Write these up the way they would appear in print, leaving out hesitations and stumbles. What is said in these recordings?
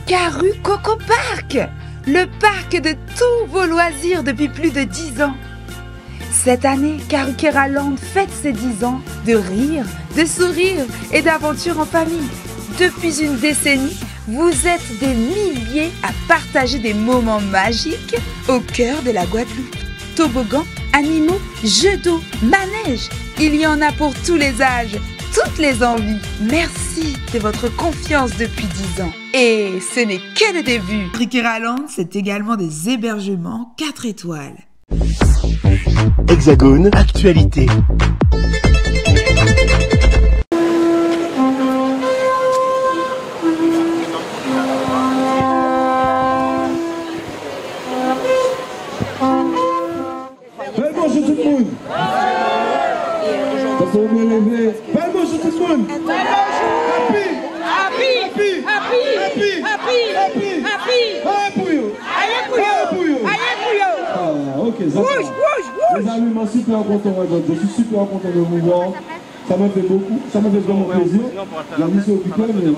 Karoo Coco Park, le parc de tous vos loisirs depuis plus de 10 ans. Cette année, Karoo Keraland fête ses 10 ans de rire, de sourire et d'aventure en famille. Depuis une décennie, vous êtes des milliers à partager des moments magiques au cœur de la Guadeloupe. Toboggans, animaux, jeux d'eau, manèges, il y en a pour tous les âges, toutes les envies. Merci de votre confiance depuis 10 ans. Et ce n'est que le début. Karoo Keraland, c'est également des hébergements 4 étoiles. Hexagone, actualité. Bonjour tout le monde. Ça faut me lever. Bonjour tout le monde. Ok, ça va. Les amis, moi super content, je suis super content de vous voir. Ça m'a fait beaucoup, ça m'a fait vraiment plaisir. La mission occupée, mais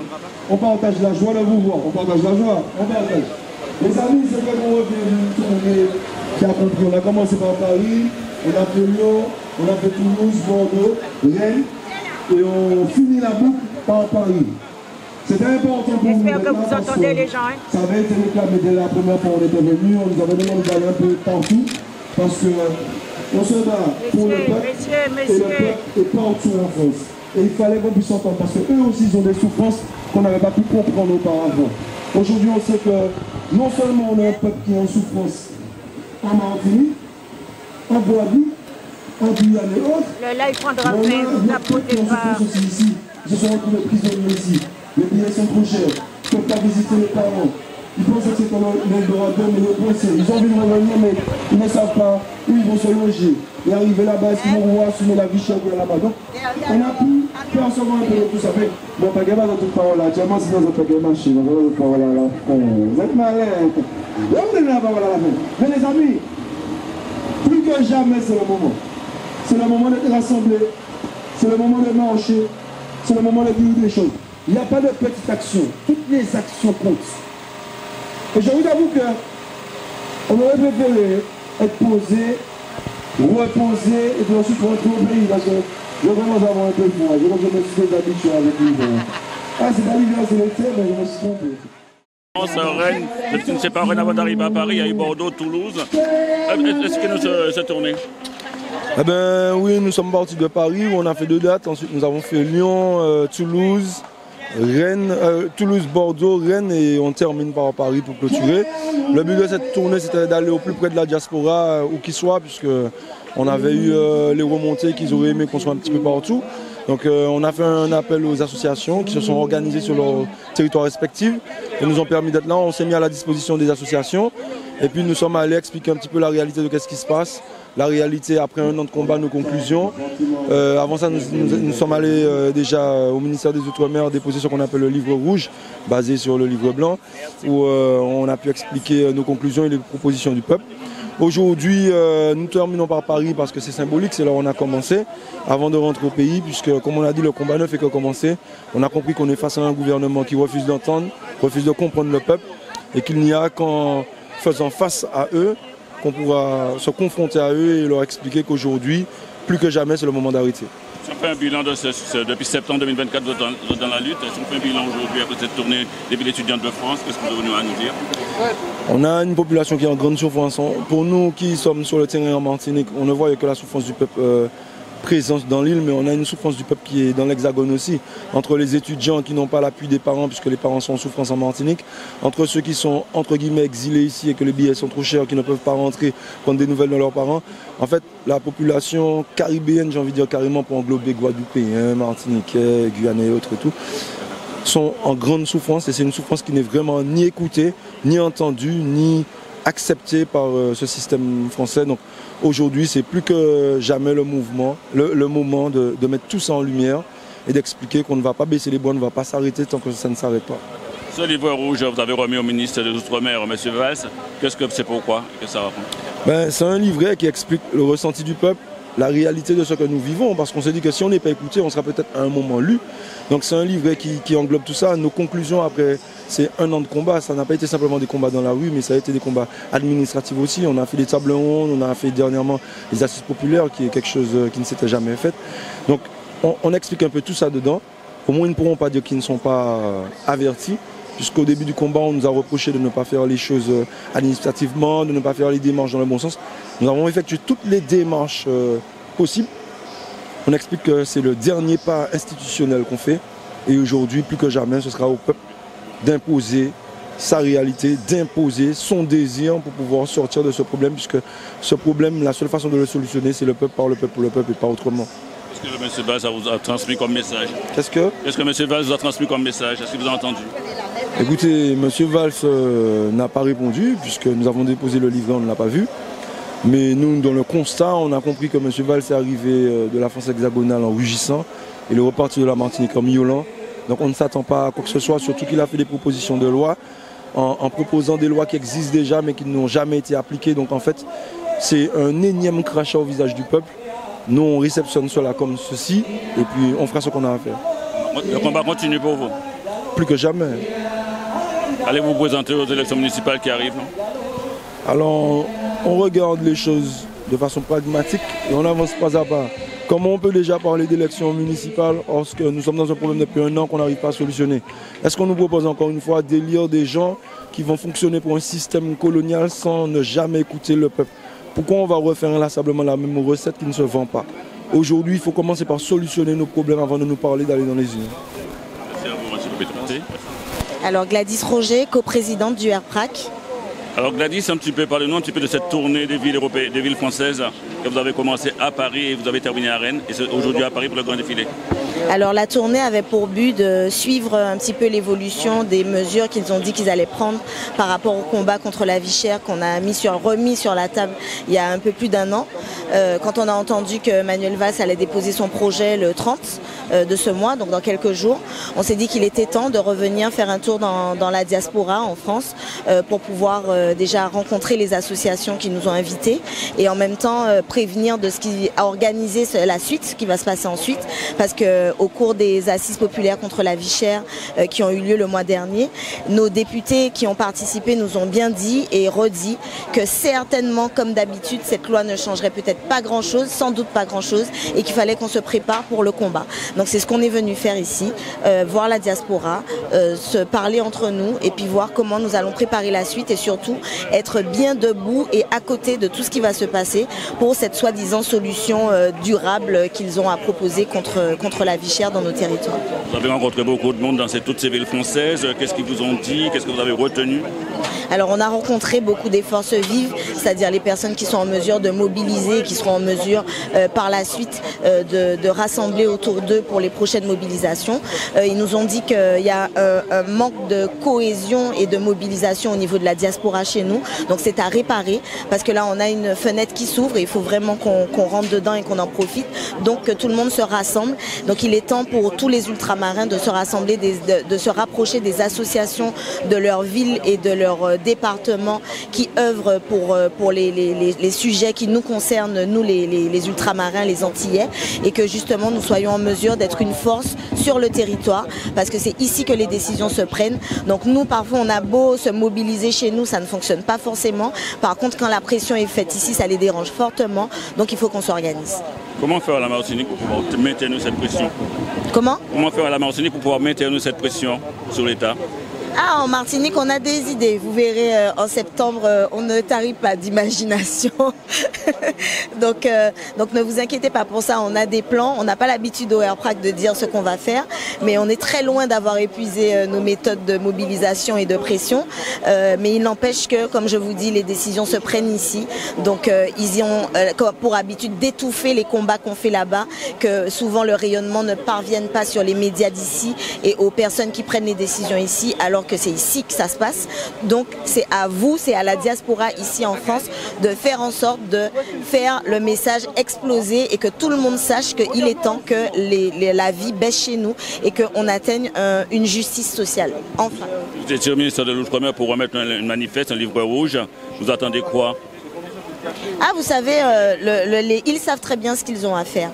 on partage la joie de vous voir. On partage la joie, on partage. Les amis, c'est que nous revenons, qui a compris. On a commencé par Paris, on a fait Lyon, on a fait Toulouse, Bordeaux, Rennes, et on finit la boucle par Paris. C'était important pour nous. J'espère que vous entendez les gens. Hein? Ça avait été réclamé dès la première fois où on était venu. On nous avait demandé d'aller un peu partout parce que on se bat pour le peuple et le peuple est partout en France. Et il fallait qu'on puisse entendre parce qu'eux aussi ils ont des souffrances qu'on n'avait pas pu comprendre auparavant. Aujourd'hui on sait que non seulement on a un peuple qui est en souffrance en Martinique, en Guadeloupe, en Guyane et autres, là il prendra fin, vous n'apportez pas. Ici. Ils se sont retrouvés prisonniers ici. Les billets sont trop chers. Ils ne peuvent pas visiter les parents. Ils pensent que c'est comme l'Eldorado, mais le point c'est, ils ont envie de revenir, mais ils ne savent pas où ils vont se loger. Et arriver là-bas, est-ce qu'ils vont voir assumer la vie chère qu'il y a là-bas. Donc, on a pu percevoir un peu de tout ça. Bon, pas gamin dans toute parole là. Actuellement, sinon, vous avez marché. Vous êtes malin. Mais les amis, plus que jamais, c'est le moment. C'est le moment d'être rassemblés. C'est le moment de marcher. C'est le moment de dire des choses. Il n'y a pas de petites actions. Toutes les actions comptent. Et je vous avoue qu'on aurait préféré être posé, reposé et puis ensuite rentrer au pays parce que je commence à avoir un peu de froid. Je me suis habitué avec l'hiver. Ah, c'est pas l'hiver, c'est l'été, mais je me suis trompé. Rennes, je ne sais pas, Rennes avant d'arriver à Paris, il y a eu Bordeaux, Toulouse. Est-ce que nous se tournée? Eh ben oui, nous sommes partis de Paris où on a fait 2 dates. Ensuite, nous avons fait Lyon, Toulouse, Rennes, Toulouse, Bordeaux, Rennes et on termine par Paris pour clôturer. Le but de cette tournée, c'était d'aller au plus près de la diaspora, où qu'il soit, puisque on avait eu les remontées qu'ils auraient aimé qu'on soit un petit peu partout. Donc on a fait un appel aux associations qui se sont organisées sur leur territoire respectif et nous ont permis d'être là. On s'est mis à la disposition des associations et puis nous sommes allés expliquer un petit peu la réalité de ce qui se passe. La réalité après 1 an de combat, nos conclusions. Avant ça, nous sommes allés déjà au ministère des Outre-mer déposer ce qu'on appelle le livre rouge, basé sur le livre blanc, où on a pu expliquer nos conclusions et les propositions du peuple. Aujourd'hui, nous terminons par Paris parce que c'est symbolique, c'est là où on a commencé, avant de rentrer au pays, puisque comme on a dit, le combat ne fait que commencer. On a compris qu'on est face à un gouvernement qui refuse d'entendre, refuse de comprendre le peuple, et qu'il n'y a qu'en faisant face à eux qu'on pourra se confronter à eux et leur expliquer qu'aujourd'hui, plus que jamais, c'est le moment d'arrêter. Si on fait un bilan depuis septembre 2024 dans la lutte, si on fait un bilan aujourd'hui après cette tournée des villes étudiantes de France, qu'est-ce que vous avez à nous dire? On a une population qui est en grande souffrance. Pour nous qui sommes sur le terrain en Martinique, on ne voit que la souffrance du peuple présente dans l'île, mais on a une souffrance du peuple qui est dans l'Hexagone aussi, entre les étudiants qui n'ont pas l'appui des parents puisque les parents sont en souffrance en Martinique, entre ceux qui sont entre guillemets exilés ici et que les billets sont trop chers, qui ne peuvent pas rentrer, prendre des nouvelles de leurs parents. En fait, la population caribéenne, j'ai envie de dire carrément pour englober Guadeloupéens, Martiniquais, Guyanais et autres et tout, sont en grande souffrance et c'est une souffrance qui n'est vraiment ni écoutée, ni entendue, ni acceptée par ce système français. Donc aujourd'hui, c'est plus que jamais le moment de mettre tout ça en lumière et d'expliquer qu'on ne va pas baisser les bras, on ne va pas s'arrêter tant que ça ne s'arrête pas. Ce livre rouge, vous avez remis au ministre des Outre-mer, M. Valls. Qu'est-ce que c'est, pourquoi? Que ça raconte? C'est un livret qui explique le ressenti du peuple, la réalité de ce que nous vivons, parce qu'on s'est dit que si on n'est pas écouté, on sera peut-être à un moment lu. Donc c'est un livre qui englobe tout ça. Nos conclusions après, c'est 1 an de combat. Ça n'a pas été simplement des combats dans la rue, mais ça a été des combats administratifs aussi. On a fait des tables rondes, on a fait dernièrement les assises populaires, qui est quelque chose qui ne s'était jamais fait. Donc on explique un peu tout ça dedans. Au moins, ils ne pourront pas dire qu'ils ne sont pas avertis. Puisqu'au début du combat, on nous a reproché de ne pas faire les choses administrativement, de ne pas faire les démarches dans le bon sens. Nous avons effectué toutes les démarches possibles. On explique que c'est le dernier pas institutionnel qu'on fait. Et aujourd'hui, plus que jamais, ce sera au peuple d'imposer sa réalité, d'imposer son désir pour pouvoir sortir de ce problème. Puisque ce problème, la seule façon de le solutionner, c'est le peuple par le peuple pour le peuple et pas autrement. Qu'est-ce que M. Valls vous a transmis comme message? Qu'est-ce que M. Valls vous a transmis comme message? Est-ce que vous avez entendu? Écoutez, M. Valls n'a pas répondu, puisque nous avons déposé le livret, on ne l'a pas vu. Mais nous, dans le constat, on a compris que M. Valls est arrivé de la France hexagonale en rugissant, et il est reparti de la Martinique en miaulant. Donc on ne s'attend pas à quoi que ce soit, surtout qu'il a fait des propositions de loi, en proposant des lois qui existent déjà, mais qui n'ont jamais été appliquées. Donc en fait, c'est un énième crachat au visage du peuple. Nous, on réceptionne cela comme ceci, et puis on fera ce qu'on a à faire. Le combat continue pour vous? Plus que jamais. Allez-vous vous présenter aux élections municipales qui arrivent, non? Alors, on regarde les choses de façon pragmatique et on avance pas à pas. Comment on peut déjà parler d'élections municipales lorsque nous sommes dans un problème depuis 1 an qu'on n'arrive pas à solutionner? Est-ce qu'on nous propose encore une fois d'élire des gens qui vont fonctionner pour un système colonial sans ne jamais écouter le peuple? Pourquoi on va refaire inlassablement la même recette qui ne se vend pas? Aujourd'hui, il faut commencer par solutionner nos problèmes avant de nous parler d'aller dans les urnes. Merci à vous, M. Pétré. Alors Gladys Roger, coprésidente du RPRAC. Alors Gladys, parlez-nous un petit peu de cette tournée des villes européennes, des villes françaises que vous avez commencé à Paris et vous avez terminé à Rennes et c'est aujourd'hui à Paris pour le grand défilé. Alors la tournée avait pour but de suivre un petit peu l'évolution des mesures qu'ils ont dit qu'ils allaient prendre par rapport au combat contre la vie chère qu'on a remis sur la table il y a un peu plus d'1 an. Quand on a entendu que Manuel Valls allait déposer son projet le 30 de ce mois, donc dans quelques jours, on s'est dit qu'il était temps de revenir faire un tour dans la diaspora en France pour pouvoir déjà rencontrer les associations qui nous ont invités et en même temps prévenir de ce qui a organisé la suite, ce qui va se passer ensuite, parce qu'au cours des assises populaires contre la vie chère qui ont eu lieu le mois dernier, nos députés qui ont participé nous ont bien dit et redit que certainement, comme d'habitude, cette loi ne changerait peut-être pas grand-chose, sans doute pas grand-chose, et qu'il fallait qu'on se prépare pour le combat. Donc c'est ce qu'on est venu faire ici, voir la diaspora, se parler entre nous et puis voir comment nous allons préparer la suite et surtout être bien debout et à côté de tout ce qui va se passer pour cette soi-disant solution durable qu'ils ont à proposer contre la vie chère dans nos territoires. Vous avez rencontré beaucoup de monde dans toutes ces villes françaises. Qu'est-ce qu'ils vous ont dit? Qu'est-ce que vous avez retenu? Alors on a rencontré beaucoup des forces vives, c'est-à-dire les personnes qui sont en mesure de mobiliser, qui seront en mesure par la suite de rassembler autour d'eux pour les prochaines mobilisations. Ils nous ont dit qu'il y a un manque de cohésion et de mobilisation au niveau de la diaspora chez nous. Donc c'est à réparer parce que là on a une fenêtre qui s'ouvre et il faut vraiment qu'on rentre dedans et qu'on en profite. Donc que tout le monde se rassemble. Donc il est temps pour tous les ultramarins de se rassembler, de se rapprocher des associations de leur ville et de leur département qui œuvrent pour les sujets qui nous concernent, nous les ultramarins, les Antillais, et que justement nous soyons en mesure d'être une force sur le territoire parce que c'est ici que les décisions se prennent. Donc nous parfois on a beau se mobiliser chez nous, ça ne fonctionne pas forcément. Par contre quand la pression est faite ici, ça les dérange fortement, donc il faut qu'on s'organise. Comment faire à la Martinique pour pouvoir maintenir cette pression? Comment faire à la Martinique pour pouvoir maintenir cette pression sur l'État? Ah, en Martinique, on a des idées. Vous verrez, en septembre, on ne tarit pas d'imagination. donc ne vous inquiétez pas pour ça. On a des plans. On n'a pas l'habitude au RPRAC de dire ce qu'on va faire. Mais on est très loin d'avoir épuisé nos méthodes de mobilisation et de pression. Mais il n'empêche que, comme je vous dis, les décisions se prennent ici. Donc, ils ont pour habitude d'étouffer les combats qu'on fait là-bas. Que souvent, le rayonnement ne parvienne pas sur les médias d'ici et aux personnes qui prennent les décisions ici. Alors que c'est ici que ça se passe. Donc c'est à vous, c'est à la diaspora ici en France de faire en sorte de faire le message exploser et que tout le monde sache qu'il est temps que la vie baisse chez nous et qu'on atteigne une justice sociale. Enfin. Vous étiez au ministère de l'Outre-mer pour remettre un manifeste, un livre rouge. Vous attendez quoi? Ah, vous savez, ils savent très bien ce qu'ils ont à faire.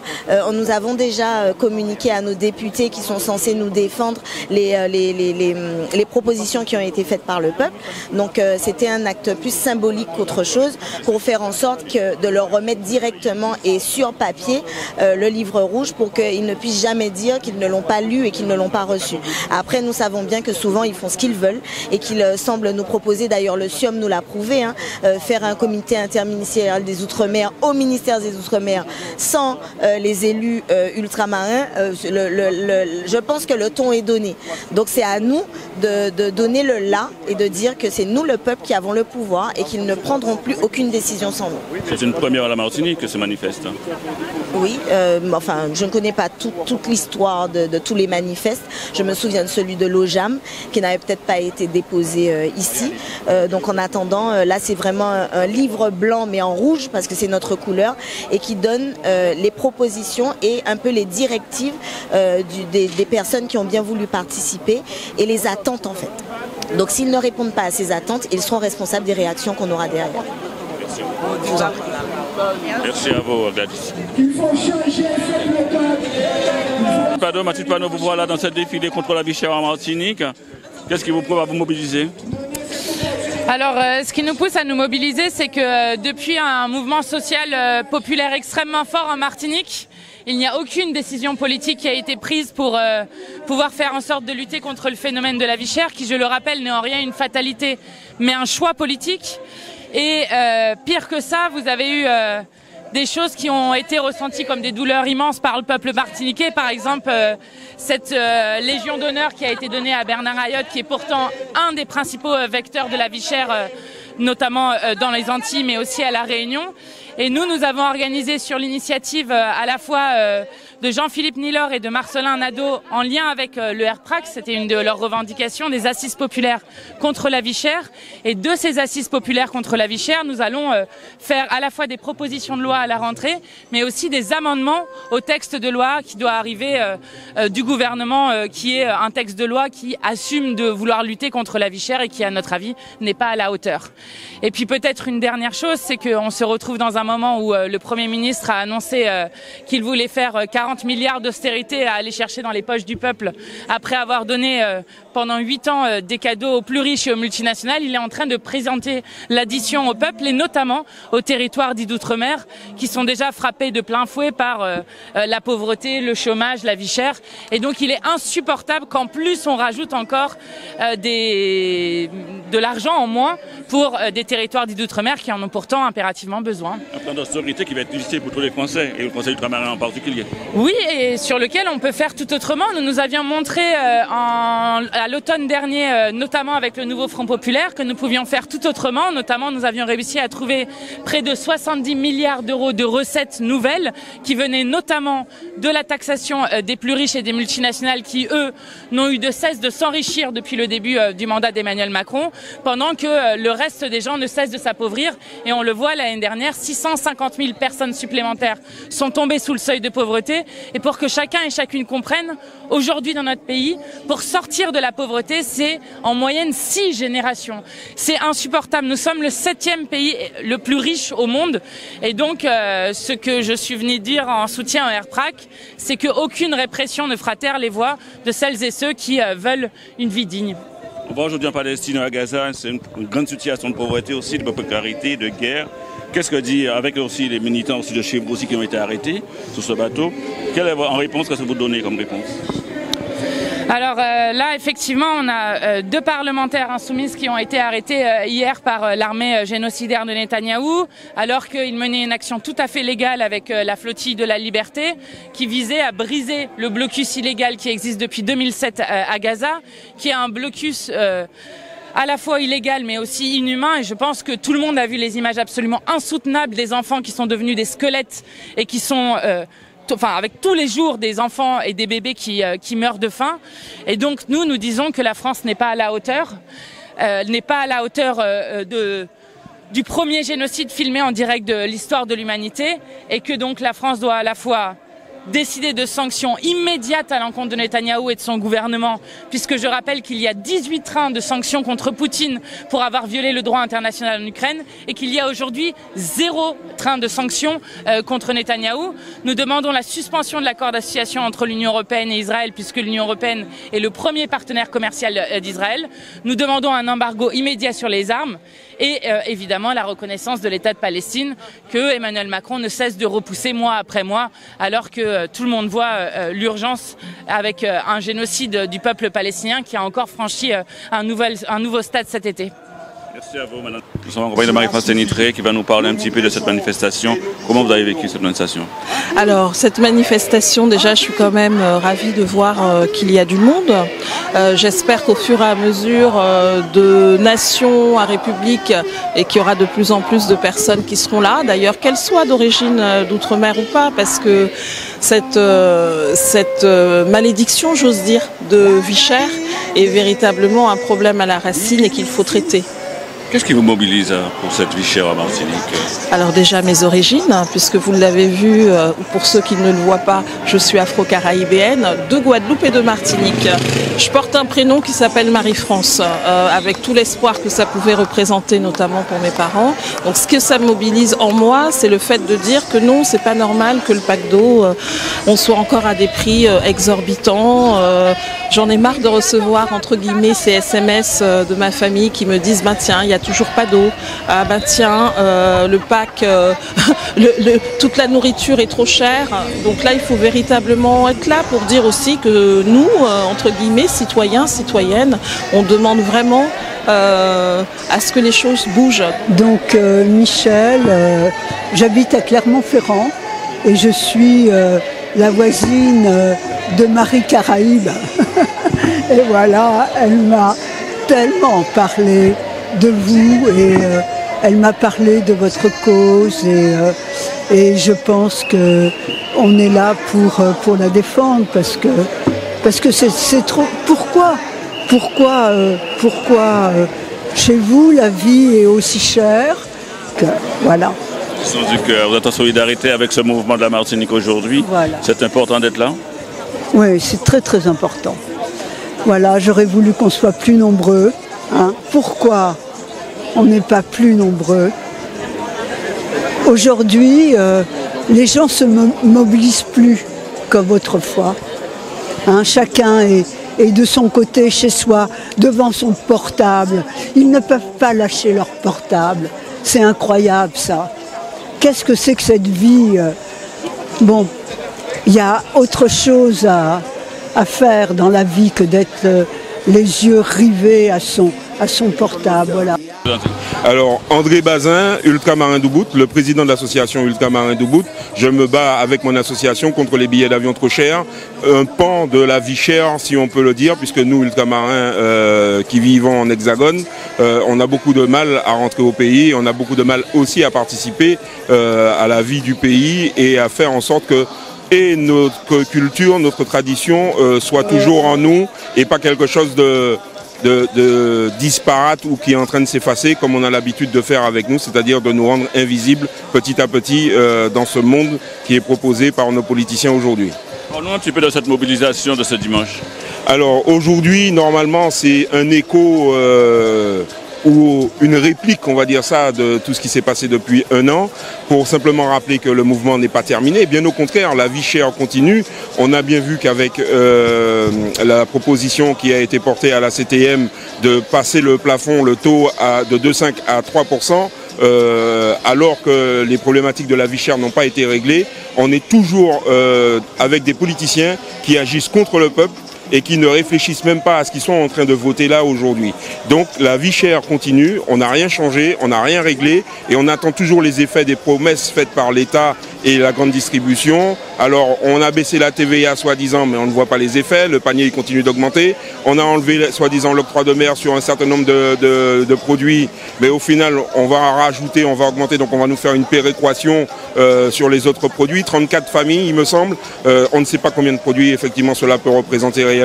Nous avons déjà communiqué à nos députés qui sont censés nous défendre les propositions qui ont été faites par le peuple. Donc c'était un acte plus symbolique qu'autre chose pour faire en sorte de leur remettre directement et sur papier le livre rouge pour qu'ils ne puissent jamais dire qu'ils ne l'ont pas lu et qu'ils ne l'ont pas reçu. Après, nous savons bien que souvent ils font ce qu'ils veulent et qu'ils semblent nous proposer, d'ailleurs le SIOM nous l'a prouvé, faire un comité interministériel des Outre-mer au ministère des Outre-mer sans les élus ultramarins. Je pense que le ton est donné. Donc c'est à nous de donner le là et de dire que c'est nous le peuple qui avons le pouvoir et qu'ils ne prendront plus aucune décision sans nous. C'est une première à la Martinique que se manifeste. Oui, enfin je ne connais pas toute l'histoire de tous les manifestes. Je me souviens de celui de l'OJAM qui n'avait peut-être pas été déposé ici. Donc en attendant, là c'est vraiment un livre blanc mais en rouge parce que c'est notre couleur et qui donne les propositions et un peu les directives des personnes qui ont bien voulu participer et les attentes en fait. Donc s'ils ne répondent pas à ces attentes, ils seront responsables des réactions qu'on aura derrière. Merci. Je vous en prie. Merci à vous, Gladys. Mathilde Panot, vous voilà dans cette défilé contre la vie chère en Martinique. Qu'est-ce qui vous prouve à vous mobiliser? Alors, ce qui nous pousse à nous mobiliser, c'est que depuis un mouvement social populaire extrêmement fort en Martinique, il n'y a aucune décision politique qui a été prise pour pouvoir faire en sorte de lutter contre le phénomène de la vie chère, qui, je le rappelle, n'est en rien une fatalité, mais un choix politique. Et pire que ça, vous avez eu des choses qui ont été ressenties comme des douleurs immenses par le peuple martiniquais. Par exemple, cette Légion d'honneur qui a été donnée à Bernard Ayotte, qui est pourtant un des principaux vecteurs de la vie chère, notamment dans les Antilles, mais aussi à La Réunion. Et nous avons organisé sur l'initiative à la fois de Jean-Philippe Nilor et de Marcelin Nadeau, en lien avec le RPRAC, c'était une de leurs revendications, des assises populaires contre la vie chère. Et de ces assises populaires contre la vie chère, nous allons faire à la fois des propositions de loi à la rentrée, mais aussi des amendements au texte de loi qui doit arriver du gouvernement, qui est un texte de loi qui assume de vouloir lutter contre la vie chère et qui, à notre avis, n'est pas à la hauteur. Et puis peut-être une dernière chose, c'est qu'on se retrouve dans un moment où le Premier ministre a annoncé qu'il voulait faire 40 milliards d'austérité à aller chercher dans les poches du peuple après avoir donné pendant 8 ans des cadeaux aux plus riches et aux multinationales. Il est en train de présenter l'addition au peuple et notamment aux territoires dits d'outre-mer qui sont déjà frappés de plein fouet par la pauvreté, le chômage, la vie chère. Et donc il est insupportable qu'en plus on rajoute encore de l'argent en moins pour des territoires dits d'outre-mer qui en ont pourtant impérativement besoin. Un plan d'austérité qui va être difficile pour tous les Français et le Conseil ultramarin en particulier. Oui, et sur lequel on peut faire tout autrement. Nous nous avions montré à l'automne dernier, notamment avec le nouveau Front populaire, que nous pouvions faire tout autrement. Notamment, nous avions réussi à trouver près de 70 milliards d'euros de recettes nouvelles qui venaient notamment de la taxation des plus riches et des multinationales qui, eux, n'ont eu de cesse de s'enrichir depuis le début du mandat d'Emmanuel Macron, pendant que le reste des gens ne cesse de s'appauvrir. Et on le voit, l'année dernière, 650 000 personnes supplémentaires sont tombées sous le seuil de pauvreté. Et pour que chacun et chacune comprenne, aujourd'hui dans notre pays, pour sortir de la pauvreté, c'est en moyenne 6 générations. C'est insupportable. Nous sommes le 7e pays le plus riche au monde. Et donc, ce que je suis venu dire en soutien au RPRAC, c'est qu'aucune répression ne fera taire les voix de celles et ceux qui veulent une vie digne. On va aujourd'hui en Palestine, à Gaza, c'est une grande situation de pauvreté aussi, de précarité, de guerre. Qu'est-ce que dit, avec aussi les militants aussi de chez vous aussi qui ont été arrêtés sur ce bateau, quelle est en réponse, qu'est-ce que vous donnez comme réponse? Alors là, effectivement, on a 2 parlementaires insoumises qui ont été arrêtés hier par l'armée génocidaire de Netanyahou, alors qu'ils menaient une action tout à fait légale avec la flottille de la liberté, qui visait à briser le blocus illégal qui existe depuis 2007 à Gaza, qui est un blocus à la fois illégal mais aussi inhumain. Et je pense que tout le monde a vu les images absolument insoutenables des enfants qui sont devenus des squelettes et qui sont... avec tous les jours des enfants et des bébés qui meurent de faim. Et donc nous disons que la France n'est pas à la hauteur, du premier génocide filmé en direct de l'histoire de l'humanité, et que donc la France doit à la fois décidé de sanctions immédiates à l'encontre de Netanyahou et de son gouvernement, puisque je rappelle qu'il y a 18 trains de sanctions contre Poutine pour avoir violé le droit international en Ukraine et qu'il y a aujourd'hui 0 train de sanctions contre Netanyahou. Nous demandons la suspension de l'accord d'association entre l'Union européenne et Israël, puisque l'Union européenne est le premier partenaire commercial d'Israël. Nous demandons un embargo immédiat sur les armes et évidemment la reconnaissance de l'État de Palestine que Emmanuel Macron ne cesse de repousser mois après mois, alors que tout le monde voit l'urgence avec un génocide du peuple palestinien qui a encore franchi un nouveau stade cet été. Merci à vous, madame. Nous sommes en compagnie de Marie-France Ténitré qui va nous parler un petit peu de cette manifestation. Comment vous avez vécu cette manifestation? Alors, cette manifestation, déjà, je suis quand même ravie de voir qu'il y a du monde. J'espère qu'au fur et à mesure de nation à république et qu'il y aura de plus en plus de personnes qui seront là, d'ailleurs, qu'elles soient d'origine d'outre-mer ou pas, parce que cette malédiction, j'ose dire, de vie chère est véritablement un problème à la racine et qu'il faut traiter. Qu'est-ce qui vous mobilise pour cette vie chère à Martinique? Alors déjà mes origines, puisque vous l'avez vu, pour ceux qui ne le voient pas, je suis afro-caraïbéenne, de Guadeloupe et de Martinique. Je porte un prénom qui s'appelle Marie-France, avec tout l'espoir que ça pouvait représenter, notamment pour mes parents. Donc ce que ça mobilise en moi, c'est le fait de dire que non, c'est pas normal que le pack d'eau, on soit encore à des prix exorbitants. J'en ai marre de recevoir, entre guillemets, ces SMS de ma famille qui me disent, ben tiens, il y a toujours pas d'eau. Ah ben tiens, le pack, toute la nourriture est trop chère. Donc là, il faut véritablement être là pour dire aussi que nous, entre guillemets, citoyens, citoyennes, on demande vraiment à ce que les choses bougent. Donc Michel, j'habite à Clermont-Ferrand et je suis la voisine de Marie Caraïbe. Et voilà, elle m'a tellement parlé de vous et elle m'a parlé de votre cause et je pense qu'on est là pour la défendre parce que c'est trop. Pourquoi chez vous la vie est aussi chère que voilà. Sans du cœur, vous êtes en solidarité avec ce mouvement de la Martinique aujourd'hui. Voilà. C'est important d'être là? Oui, c'est très très important. Voilà, j'aurais voulu qu'on soit plus nombreux. Hein. Pourquoi on n'est pas plus nombreux? Aujourd'hui, les gens se mobilisent plus comme autrefois. Hein, chacun est de son côté, chez soi, devant son portable. Ils ne peuvent pas lâcher leur portable. C'est incroyable ça. Qu'est-ce que c'est que cette vie? Bon, il y a autre chose à faire dans la vie que d'être les yeux rivés à son portable. Voilà. Alors, André Bazin, Ultramarin d'Ubud, le président de l'association Ultramarin d'Ubud. Je me bats avec mon association contre les billets d'avion trop chers. Un pan de la vie chère, si on peut le dire, puisque nous, ultramarins qui vivons en hexagone, on a beaucoup de mal à rentrer au pays. On a beaucoup de mal aussi à participer à la vie du pays et à faire en sorte que et notre culture, notre tradition soit toujours en nous et pas quelque chose de disparate ou qui est en train de s'effacer comme on a l'habitude de faire avec nous, c'est-à-dire de nous rendre invisibles petit à petit dans ce monde qui est proposé par nos politiciens aujourd'hui. Parlons un petit peu de cette mobilisation de ce dimanche. Alors aujourd'hui, normalement, c'est un écho ou une réplique, on va dire ça, de tout ce qui s'est passé depuis un an, pour simplement rappeler que le mouvement n'est pas terminé. Bien au contraire, la vie chère continue. On a bien vu qu'avec la proposition qui a été portée à la CTM de passer le plafond, le taux de 2,5 à 3%, alors que les problématiques de la vie chère n'ont pas été réglées, on est toujours avec des politiciens qui agissent contre le peuple et qui ne réfléchissent même pas à ce qu'ils sont en train de voter là aujourd'hui. Donc la vie chère continue, on n'a rien changé, on n'a rien réglé et on attend toujours les effets des promesses faites par l'État et la grande distribution. Alors on a baissé la TVA soi-disant mais on ne voit pas les effets, le panier il continue d'augmenter. On a enlevé soi-disant l'octroi de mer sur un certain nombre de produits, mais au final on va rajouter, on va augmenter, donc on va nous faire une péréquation sur les autres produits. 34 familles il me semble, on ne sait pas combien de produits effectivement cela peut représenter réellement.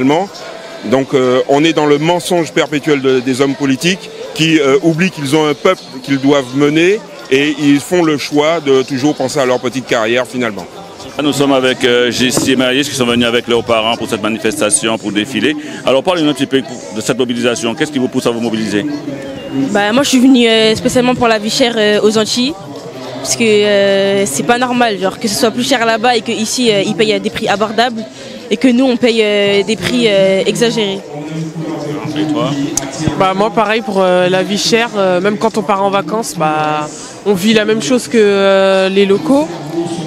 Donc on est dans le mensonge perpétuel des hommes politiques qui oublient qu'ils ont un peuple qu'ils doivent mener et ils font le choix de toujours penser à leur petite carrière finalement. Nous sommes avec Jessie et Maïs qui sont venus avec leurs parents pour cette manifestation, pour défiler. Alors parlez-nous un petit peu de cette mobilisation. Qu'est-ce qui vous pousse à vous mobiliser? Moi je suis venue spécialement pour la vie chère aux Antilles. Parce que c'est pas normal, genre que ce soit plus cher là-bas et qu'ici ils payent des prix abordables et que nous on paye des prix exagérés. Et toi? Moi pareil pour la vie chère, même quand on part en vacances, on vit la même chose que les locaux.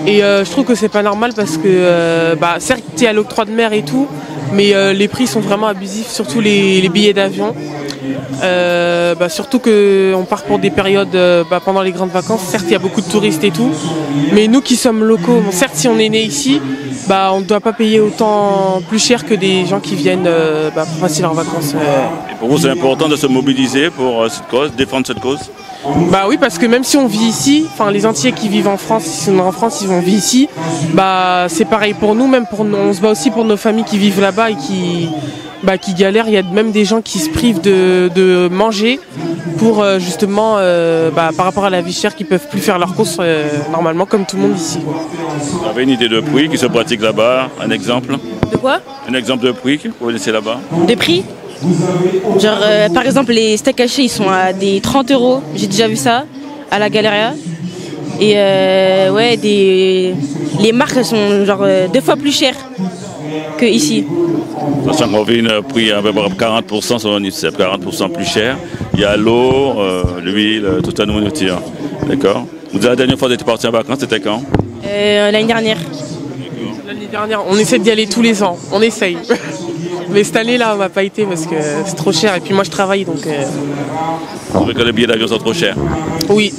Et je trouve que c'est pas normal parce que certes il y a l'octroi de mer et tout, mais les prix sont vraiment abusifs, surtout les billets d'avion. Surtout qu'on part pour des périodes pendant les grandes vacances. Certes il y a beaucoup de touristes et tout, mais nous qui sommes locaux, certes si on est né ici, on ne doit pas payer autant plus cher que des gens qui viennent pour passer leurs vacances. Et pour vous c'est important de se mobiliser pour cette cause, défendre cette cause? Oui, parce que même si on vit ici, les Antillais qui vivent en France, ils sont en France, ils vont vivre ici, c'est pareil pour nous, même pour nous, on se bat aussi pour nos familles qui vivent là-bas et qui galèrent. Il y a même des gens qui se privent de manger pour justement, par rapport à la vie chère, qui ne peuvent plus faire leurs courses normalement comme tout le monde ici. Vous avez une idée de prix qui se pratique là-bas? Un exemple? De quoi? Un exemple de prix que vous laissez là-bas? De prix? Genre par exemple les steaks hachés ils sont à des 30 €, j'ai déjà vu ça à la Galeria. Et les marques elles sont genre 2 fois plus chères que ici. Sachant qu'on vit un prix à peu près 40% sur l'UNICEF, 40% plus cher. Il y a l'eau, l'huile, toute la nourriture. D'accord. Vous avez la dernière fois que vous êtes parti en vacances, c'était quand? L'année dernière. L'année dernière, on essaie d'y aller tous les ans, on essaye. Mais cette année-là, on n'a pas été parce que c'est trop cher. Et puis moi, je travaille, donc... Vous trouvez que les billets d'avion sont trop chers? Oui.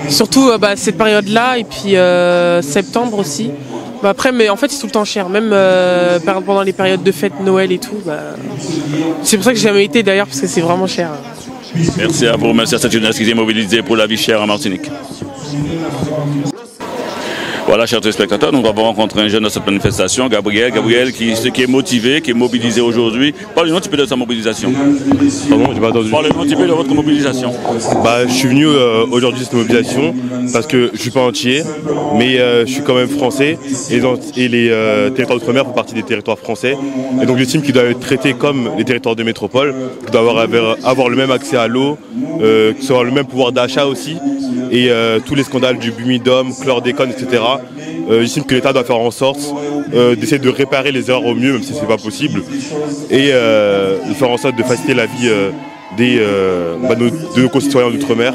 Surtout cette période-là et puis septembre aussi. Mais en fait, c'est tout le temps cher. Même pendant les périodes de fête, Noël et tout. C'est pour ça que j'ai jamais été d'ailleurs, parce que c'est vraiment cher. Merci à vous. Merci à cette jeunesse qui est mobilisée pour la vie chère en Martinique. Voilà, chers téléspectateurs, nous avons rencontré un jeune de cette manifestation, Gabriel. Gabriel qui est motivé, qui est mobilisé aujourd'hui. Parlez-nous un petit peu de sa mobilisation. Pardon, j'ai pas entendu. Parlez-nous un petit peu de votre mobilisation. Je suis venu aujourd'hui à cette mobilisation parce que je suis pas entier, mais je suis quand même français et les territoires d'outre-mer font partie des territoires français. Et donc j'estime qu'ils doivent être traités comme les territoires de métropole, qu'ils doivent avoir le même accès à l'eau, qu'ils doivent avoir le même pouvoir d'achat aussi. Et tous les scandales du Bumidum, chlordécone, etc. J'estime que l'État doit faire en sorte d'essayer de réparer les erreurs au mieux, même si ce n'est pas possible, et de faire en sorte de faciliter la vie de nos concitoyens d'outre-mer.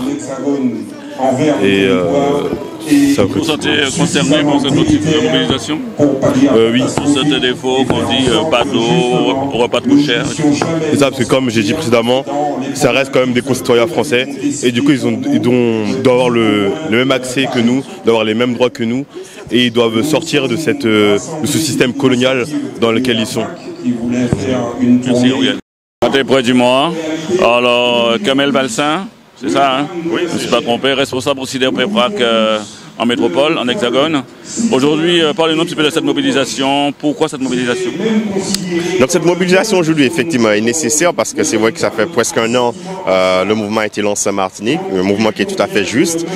Et vous vous sentez concerné par cette mobilisation? Oui. Pour ce défaut qu'on dit pas d'eau, repas trop cher. C'est ça, parce que comme j'ai dit précédemment, ça reste quand même des concitoyens français. Et du coup, ils doivent avoir le même accès que nous, doivent avoir les mêmes droits que nous. Et ils doivent sortir de ce système colonial dans lequel ils sont. Merci, Gabriel. On est près du mois. Alors, Kamel Balsin. C'est ça, hein? Oui. Je ne suis pas trompé, responsable aussi des pré-prac en métropole, en hexagone. Aujourd'hui, parlez-nous un petit peu de cette mobilisation. Pourquoi cette mobilisation? Donc cette mobilisation aujourd'hui, effectivement, est nécessaire parce que c'est vrai que ça fait presque un an le mouvement a été lancé en Martinique, un mouvement qui est tout à fait juste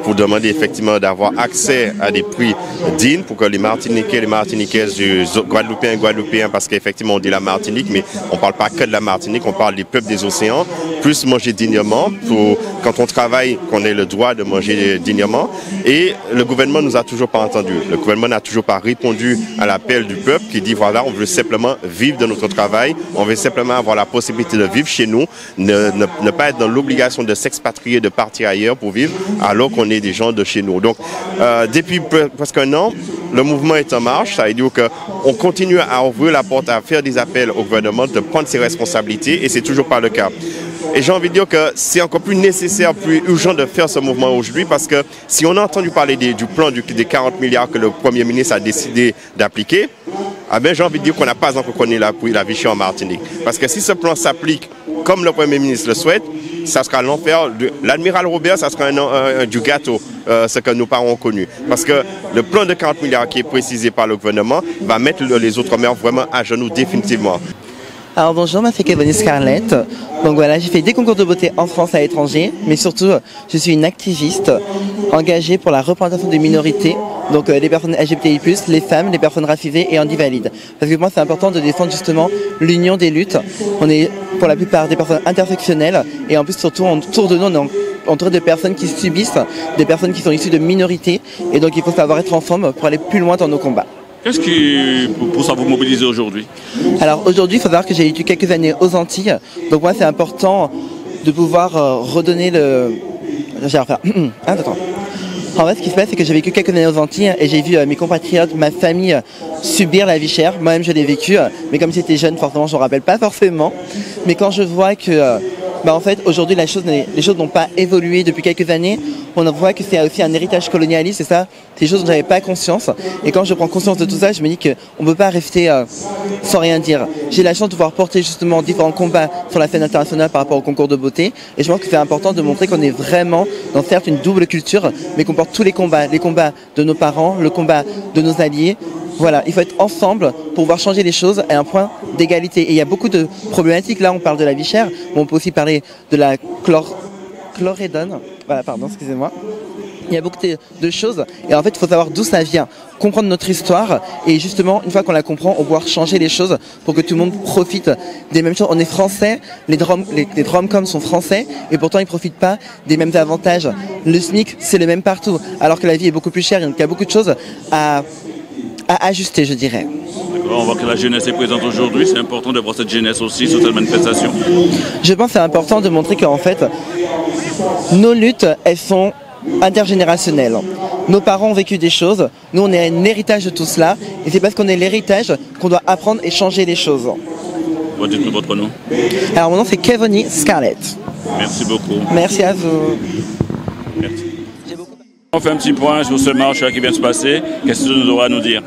pour demander effectivement d'avoir accès à des prix dignes pour que les Martiniquais, les Martiniquaises, du Guadeloupéens et Guadeloupéens, parce qu'effectivement on dit la Martinique, mais on ne parle pas que de la Martinique, on parle des peuples des océans, puissent manger dignement pour quand on travaille, qu'on ait le droit de manger dignement. Et le gouvernement ne nous a toujours pas entendus. Le gouvernement n'a toujours pas répondu à l'appel du peuple qui dit voilà, on veut simplement vivre de notre travail, on veut simplement avoir la possibilité de vivre chez nous, ne pas être dans l'obligation de s'expatrier, de partir ailleurs pour vivre, alors qu'on est des gens de chez nous. Donc, depuis presque un an, le mouvement est en marche, ça veut dire qu'on continue à ouvrir la porte, à faire des appels au gouvernement de prendre ses responsabilités, et c'est toujours pas le cas. Et j'ai envie de dire que c'est encore plus nécessaire, plus urgent de faire ce mouvement aujourd'hui parce que si on a entendu parler du plan des 40 milliards que le Premier ministre a décidé d'appliquer, j'ai envie de dire qu'on n'a pas encore connu la vie chère en Martinique. Parce que si ce plan s'applique comme le Premier ministre le souhaite, ça sera l'enfer. L'admiral Robert, ça sera du gâteau, ce que nos parents ont connu. Parce que le plan de 40 milliards qui est précisé par le gouvernement va mettre les Outre-mer vraiment à genoux définitivement. Alors bonjour, moi c'est Kevin Scarlett. Donc voilà, j'ai fait des concours de beauté en France et à l'étranger, mais surtout je suis une activiste engagée pour la représentation des minorités, donc les personnes LGBTI+, les femmes, les personnes racisées et handivalides. Parce que pour moi c'est important de défendre justement l'union des luttes. On est pour la plupart des personnes intersectionnelles et en plus surtout autour de nous on est entouré de personnes qui subissent, des personnes qui sont issues de minorités et donc il faut savoir être ensemble pour aller plus loin dans nos combats. Qu'est-ce qui pousse à vous mobiliser aujourd'hui? Alors aujourd'hui, il faut savoir que j'ai vécu quelques années aux Antilles. Donc moi, c'est important de pouvoir redonner le... J'ai à refaire. Attends. En fait, ce qui se passe, c'est que j'ai vécu quelques années aux Antilles et j'ai vu mes compatriotes, ma famille subir la vie chère. Moi-même, je l'ai vécu, mais comme j'étais jeune, forcément, je ne me rappelle pas forcément. Mais quand je vois que... en fait, aujourd'hui, les choses n'ont pas évolué depuis quelques années. On voit que c'est aussi un héritage colonialiste, et ça, c'est des choses dont je n'avais pas conscience. Et quand je prends conscience de tout ça, je me dis qu'on ne peut pas rester sans rien dire. J'ai la chance de pouvoir porter justement différents combats sur la scène internationale par rapport au concours de beauté. Et je pense que c'est important de montrer qu'on est vraiment dans certes une double culture, mais qu'on porte tous les combats de nos parents, le combat de nos alliés. Voilà, il faut être ensemble pour pouvoir changer les choses à un point d'égalité. Et il y a beaucoup de problématiques. Là, on parle de la vie chère, mais on peut aussi parler de la chlorédone. Voilà, pardon, excusez-moi. Il y a beaucoup de choses. Et en fait, il faut savoir d'où ça vient, comprendre notre histoire. Et justement, une fois qu'on la comprend, on va pouvoir changer les choses pour que tout le monde profite des mêmes choses. On est français, les Dromcoms sont français, et pourtant ils ne profitent pas des mêmes avantages. Le SMIC, c'est le même partout, alors que la vie est beaucoup plus chère. Donc il y a beaucoup de choses à ajuster, je dirais. On voit que la jeunesse est présente aujourd'hui, c'est important de voir cette jeunesse aussi sur cette manifestation. Je pense que c'est important de montrer qu'en fait, nos luttes, elles sont intergénérationnelles. Nos parents ont vécu des choses, nous on est un héritage de tout cela, et c'est parce qu'on est l'héritage qu'on doit apprendre et changer les choses. Dites-nous votre nom. Alors mon nom c'est Kevin Scarlett. Merci beaucoup. Merci à vous. Merci. On fait un petit point sur ce marche qui vient de se passer. Qu'est-ce que tu auras à nous dire?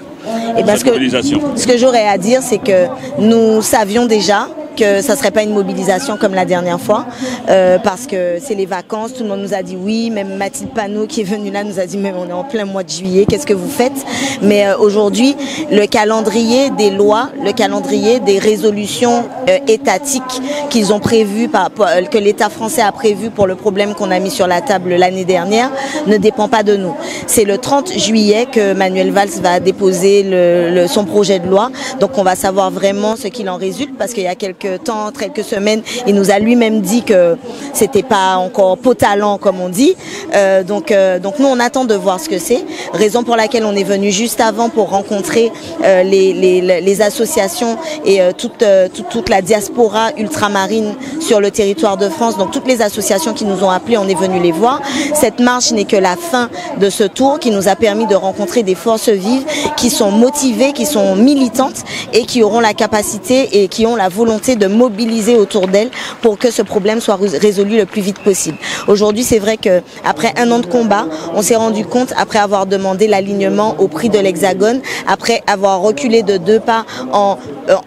Ce que j'aurais à dire, c'est que nous savions déjà que ça ne serait pas une mobilisation comme la dernière fois, parce que c'est les vacances, tout le monde nous a dit oui, même Mathilde Panot qui est venue là nous a dit mais on est en plein mois de juillet, qu'est-ce que vous faites? Mais aujourd'hui, le calendrier des lois, le calendrier des résolutions étatiques qu'ils ont prévues, que l'État français a prévu pour le problème qu'on a mis sur la table l'année dernière, ne dépend pas de nous. C'est le 30 juillet que Manuel Valls va déposer son projet de loi, donc on va savoir vraiment ce qu'il en résulte, parce qu'il y a quelques semaines, il nous a lui-même dit que c'était pas encore potalant comme on dit. Donc nous on attend de voir ce que c'est. Raison pour laquelle on est venu juste avant pour rencontrer les associations et toute la diaspora ultramarine sur le territoire de France. Donc toutes les associations qui nous ont appelés, on est venu les voir. Cette marche n'est que la fin de ce tour qui nous a permis de rencontrer des forces vives qui sont motivées, qui sont militantes et qui auront la capacité et qui ont la volonté de mobiliser autour d'elle pour que ce problème soit résolu le plus vite possible. Aujourd'hui, c'est vrai qu'après un an de combat, on s'est rendu compte, après avoir demandé l'alignement au prix de l'Hexagone, après avoir reculé de 2 pas en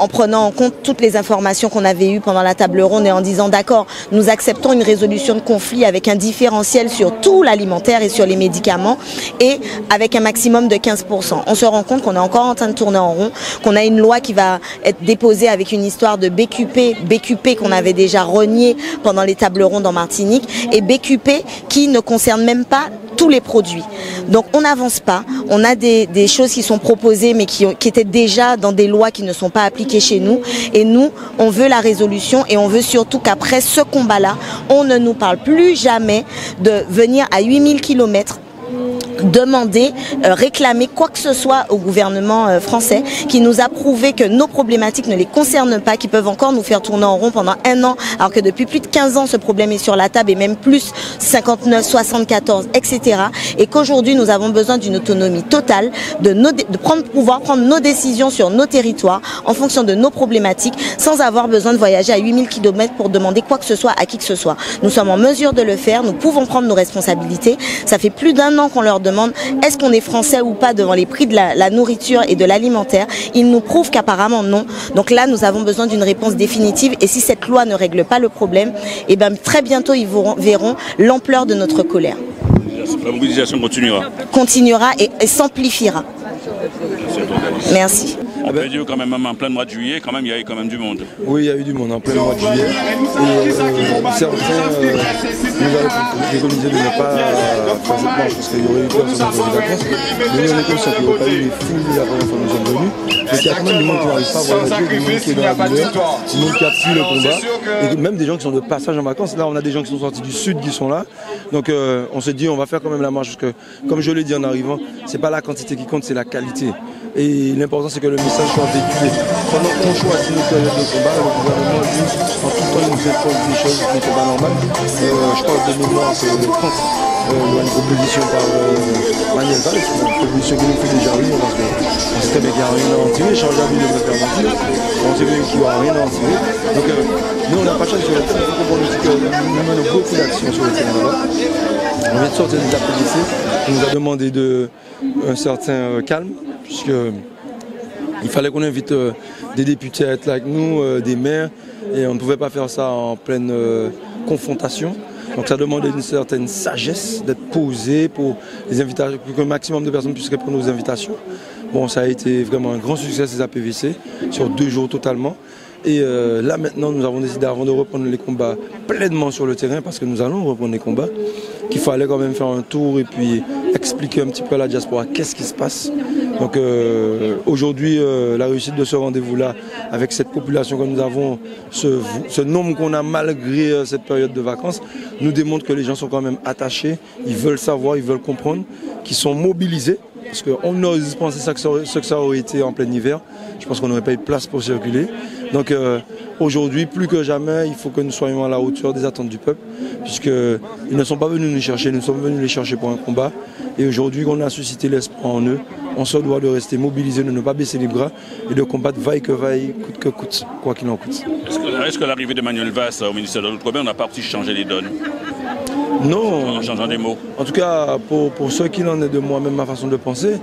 prenant en compte toutes les informations qu'on avait eues pendant la table ronde et en disant d'accord, nous acceptons une résolution de conflit avec un différentiel sur tout l'alimentaire et sur les médicaments et avec un maximum de 15%. On se rend compte qu'on est encore en train de tourner en rond, qu'on a une loi qui va être déposée avec une histoire de BQP qu'on avait déjà renié pendant les tables rondes en Martinique et BQP qui ne concerne même pas tous les produits. Donc on n'avance pas, on a des choses qui sont proposées mais qui étaient déjà dans des lois qui ne sont pas appliquées chez nous et nous on veut la résolution et on veut surtout qu'après ce combat-là, on ne nous parle plus jamais de venir à 8000 km demander, réclamer quoi que ce soit au gouvernement français qui nous a prouvé que nos problématiques ne les concernent pas, qui peuvent encore nous faire tourner en rond pendant un an, alors que depuis plus de 15 ans ce problème est sur la table et même plus 59, 74, etc. Et qu'aujourd'hui nous avons besoin d'une autonomie totale, pouvoir prendre nos décisions sur nos territoires en fonction de nos problématiques sans avoir besoin de voyager à 8000 km pour demander quoi que ce soit à qui que ce soit. Nous sommes en mesure de le faire, nous pouvons prendre nos responsabilités. Ça fait plus d'1 an qu'on leur demande est-ce qu'on est français ou pas devant les prix de la nourriture et de l'alimentaire. Ils nous prouvent qu'apparemment non. Donc là, nous avons besoin d'une réponse définitive et si cette loi ne règle pas le problème, eh bien, très bientôt, ils verront l'ampleur de notre colère. La mobilisation continuera. Continuera et s'amplifiera. Merci. On peut dire quand même en plein mois de juillet, quand même, il y a eu quand même du monde. Oui, il y a eu du monde en plein mois de juillet. Et certains nous avaient préconisé de ne pas faire cette marche parce qu'il y aurait eu personne pour les vacances. Mais nous, on est conscients qu'il n'y aurait pas eu les foules la première fois que nous sommes venus. Mais il y a quand même du monde qui n'arrive pas à voyager, du monde qui est dans la douleur, du monde qui a fui le combat. Et même des gens qui sont de passage en vacances. Là, on a des gens qui sont sortis du sud qui sont là. Donc on se dit on va faire quand même la marche parce que, comme je l'ai dit en arrivant, c'est pas la quantité qui compte, c'est la qualité. Et l'important c'est que le message soit véhiculé. Pendant qu'on choisit nos périodes de combat, le gouvernement lui, en tout temps, il nous impose des choses qui n'étaient pas normales. Je parle de mémoire que le 30, il y a une proposition par Manuel Valls, une proposition qui nous fait déjà rire parce qu'on sait très bien qu'il n'y a rien à en tirer. Changer la vie de me faire mentir, on sait bien qu'il n'y aura rien à en tirer. Donc nous on n'a pas de chance sur le terrain, il faut comprendre aussi que nous menons beaucoup d'actions sur le terrain là-bas. On vient de sortir des APDC, on nous a demandé un certain calme, puisqu'il fallait qu'on invite des députés à être là avec nous, des maires, et on ne pouvait pas faire ça en pleine confrontation. Donc ça demandait une certaine sagesse d'être posé pour les invitations, pour qu'un maximum de personnes puissent répondre aux invitations. Bon, ça a été vraiment un grand succès ces APVC, sur 2 jours totalement. Et là maintenant, nous avons décidé, avant de reprendre les combats pleinement sur le terrain, parce que nous allons reprendre les combats, qu'il fallait quand même faire un tour et puis expliquer un petit peu à la diaspora qu'est-ce qui se passe. Donc aujourd'hui, la réussite de ce rendez-vous-là, avec cette population que nous avons, ce nombre qu'on a malgré cette période de vacances, nous démontre que les gens sont quand même attachés, ils veulent savoir, ils veulent comprendre, qu'ils sont mobilisés. Parce qu'on aurait pensé que ça aurait été en plein hiver. Je pense qu'on n'aurait pas eu de place pour circuler. Donc aujourd'hui, plus que jamais, il faut que nous soyons à la hauteur des attentes du peuple. Puisqu'ils ne sont pas venus nous chercher, nous sommes venus les chercher pour un combat. Et aujourd'hui, qu'on a suscité l'espoir en eux, on se doit de rester mobilisés, de ne pas baisser les bras et de combattre vaille que vaille, coûte que coûte, quoi qu'il en coûte. Est-ce que l'arrivée de Manuel Valls au ministère de l'Outre-mer n'a pas aussi changé les donnes? Non. En changeant des mots. En tout cas, pour ceux qui en est de moi-même, ma façon de penser,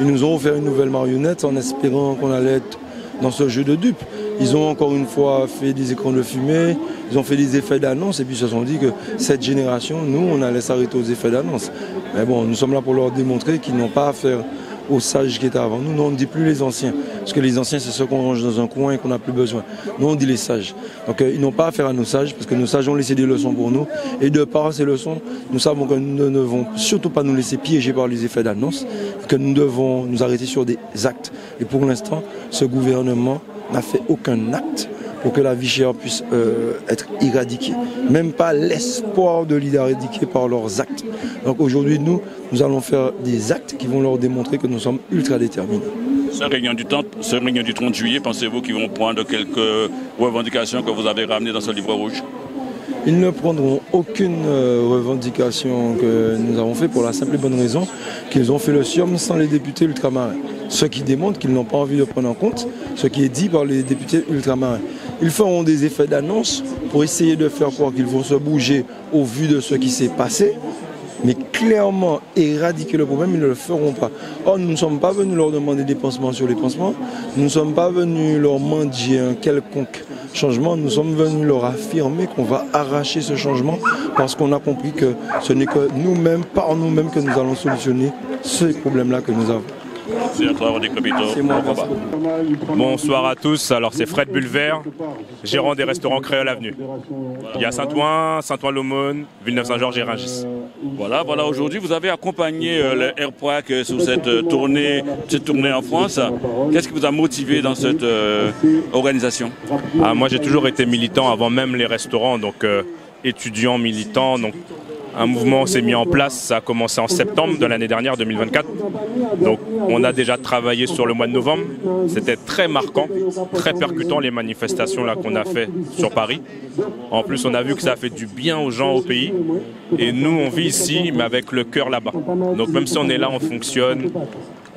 ils nous ont offert une nouvelle marionnette en espérant qu'on allait être dans ce jeu de dupes. Ils ont encore une fois fait des écrans de fumée, ils ont fait des effets d'annonce et puis ils se sont dit que cette génération, nous, on allait s'arrêter aux effets d'annonce. Mais bon, nous sommes là pour leur démontrer qu'ils n'ont pas affaire aux sages qui étaient avant nous. Nous, on ne dit plus les anciens, parce que les anciens, c'est ceux qu'on range dans un coin et qu'on n'a plus besoin. Nous, on dit les sages. Donc, ils n'ont pas affaire à nos sages, parce que nos sages ont laissé des leçons pour nous. Et de par ces leçons, nous savons que nous ne devons surtout pas nous laisser piéger par les effets d'annonce, que nous devons nous arrêter sur des actes. Et pour l'instant, ce gouvernement n'a fait aucun acte pour que la vie chère puisse être éradiquée. Même pas l'espoir de l'éradiquer par leurs actes. Donc aujourd'hui, nous allons faire des actes qui vont leur démontrer que nous sommes ultra déterminés. Ce réunion du 30 juillet, pensez-vous qu'ils vont prendre quelques revendications que vous avez ramenées dans ce livre rouge? Ils ne prendront aucune revendication que nous avons fait pour la simple et bonne raison qu'ils ont fait le SIOM sans les députés ultramarins. Ce qui démontre qu'ils n'ont pas envie de prendre en compte ce qui est dit par les députés ultramarins. Ils feront des effets d'annonce pour essayer de faire croire qu'ils vont se bouger au vu de ce qui s'est passé. Mais clairement, éradiquer le problème, ils ne le feront pas. Or, nous ne sommes pas venus leur demander des pansements sur les pansements. Nous ne sommes pas venus leur mendier un quelconque changement. Nous sommes venus leur affirmer qu'on va arracher ce changement parce qu'on a compris que ce n'est que nous-mêmes, par nous-mêmes, que nous allons solutionner ces problèmes-là que nous avons. Bonsoir à tous, alors c'est Fred Bulvert, gérant des restaurants Créole Avenue. Il y a Saint-Ouen, Saint-Ouen-l'Aumône, Villeneuve-Saint-Georges et Rungis. Voilà, aujourd'hui vous avez accompagné le AirProac sur cette tournée en France. Qu'est-ce qui vous a motivé dans cette organisation? Moi j'ai toujours été militant avant même les restaurants, donc étudiant, militant. Donc, un mouvement s'est mis en place, ça a commencé en septembre de l'année dernière, 2024. Donc on a déjà travaillé sur le mois de novembre. C'était très marquant, très percutant les manifestations là qu'on a fait sur Paris. En plus on a vu que ça a fait du bien aux gens au pays. Et nous on vit ici mais avec le cœur là-bas. Donc même si on est là, on fonctionne.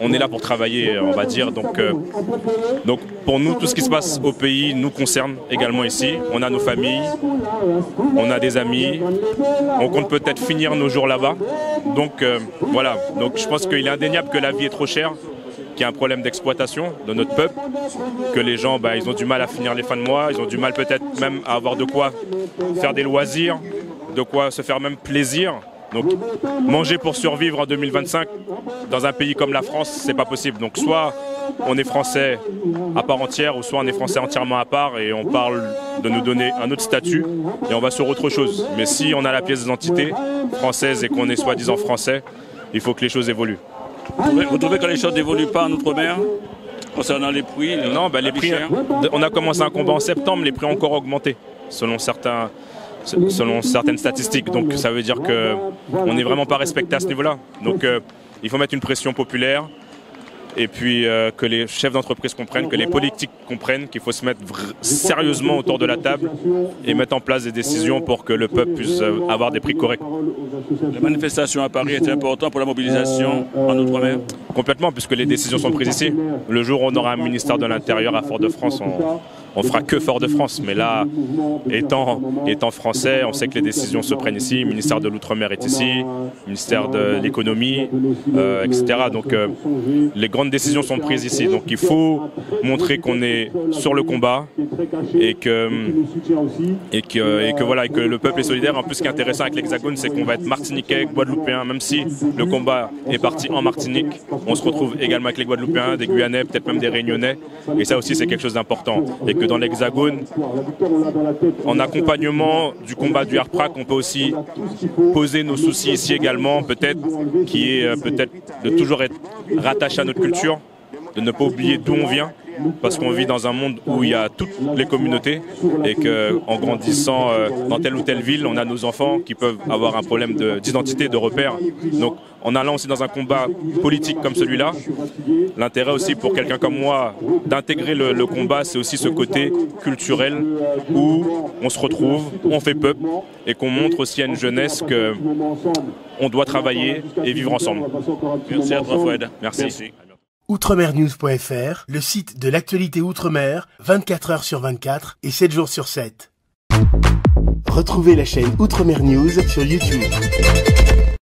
On est là pour travailler, on va dire. Donc pour nous, tout ce qui se passe au pays nous concerne également ici. On a nos familles, on a des amis. On compte peut-être finir nos jours là-bas. Donc voilà. Donc je pense qu'il est indéniable que la vie est trop chère, qu'il y a un problème d'exploitation de notre peuple, que les gens, ils ont du mal à finir les fins de mois, ils ont du mal peut-être même à avoir de quoi faire des loisirs, de quoi se faire même plaisir. Donc manger pour survivre en 2025 dans un pays comme la France, c'est pas possible. Donc soit on est français à part entière ou soit on est français entièrement à part et on parle de nous donner un autre statut et on va sur autre chose. Mais si on a la pièce d'identité française et qu'on est soi-disant français, il faut que les choses évoluent. Vous trouvez que les choses n'évoluent pas en Outre-mer concernant les prix? Non, les prix, on a commencé un combat en septembre, les prix ont encore augmenté selon certaines statistiques. Donc ça veut dire qu'on n'est vraiment pas respecté à ce niveau-là. Donc il faut mettre une pression populaire et puis que les chefs d'entreprise comprennent, que les politiques comprennent qu'il faut se mettre sérieusement autour de la table et mettre en place des décisions pour que le peuple puisse avoir des prix corrects. La manifestation à Paris est importante pour la mobilisation en Outre-mer? Complètement, puisque les décisions sont prises ici. Le jour où on aura un ministère de l'Intérieur à Fort-de-France, on fera que Fort-de-France. Mais là, étant français, on sait que les décisions se prennent ici. Le ministère de l'Outre-mer est ici, le ministère de l'Économie, etc. Donc les grandes décisions sont prises ici. Donc il faut montrer qu'on est sur le combat et que le peuple est solidaire. En plus, ce qui est intéressant avec l'Hexagone, c'est qu'on va être martiniquais, guadeloupéens, même si le combat est parti en Martinique. On se retrouve également avec les Guadeloupéens, des Guyanais, peut-être même des Réunionnais. Et ça aussi, c'est quelque chose d'important. Et que dans l'Hexagone, en accompagnement du combat du RPRAC, on peut aussi poser nos soucis ici également, peut-être, qui est peut-être de toujours être rattaché à notre culture, de ne pas oublier d'où on vient, parce qu'on vit dans un monde où il y a toutes les communautés et qu'en grandissant dans telle ou telle ville, on a nos enfants qui peuvent avoir un problème d'identité, de repère. Donc en allant aussi dans un combat politique comme celui-là, l'intérêt aussi pour quelqu'un comme moi d'intégrer le combat, c'est aussi ce côté culturel où on se retrouve, on fait peuple et qu'on montre aussi à une jeunesse qu'on doit travailler et vivre ensemble. Merci à toi, Fouad. Merci. Outremernews.fr, le site de l'actualité Outre-mer, 24 heures sur 24 et 7 jours sur 7. Retrouvez la chaîne Outremer News sur YouTube.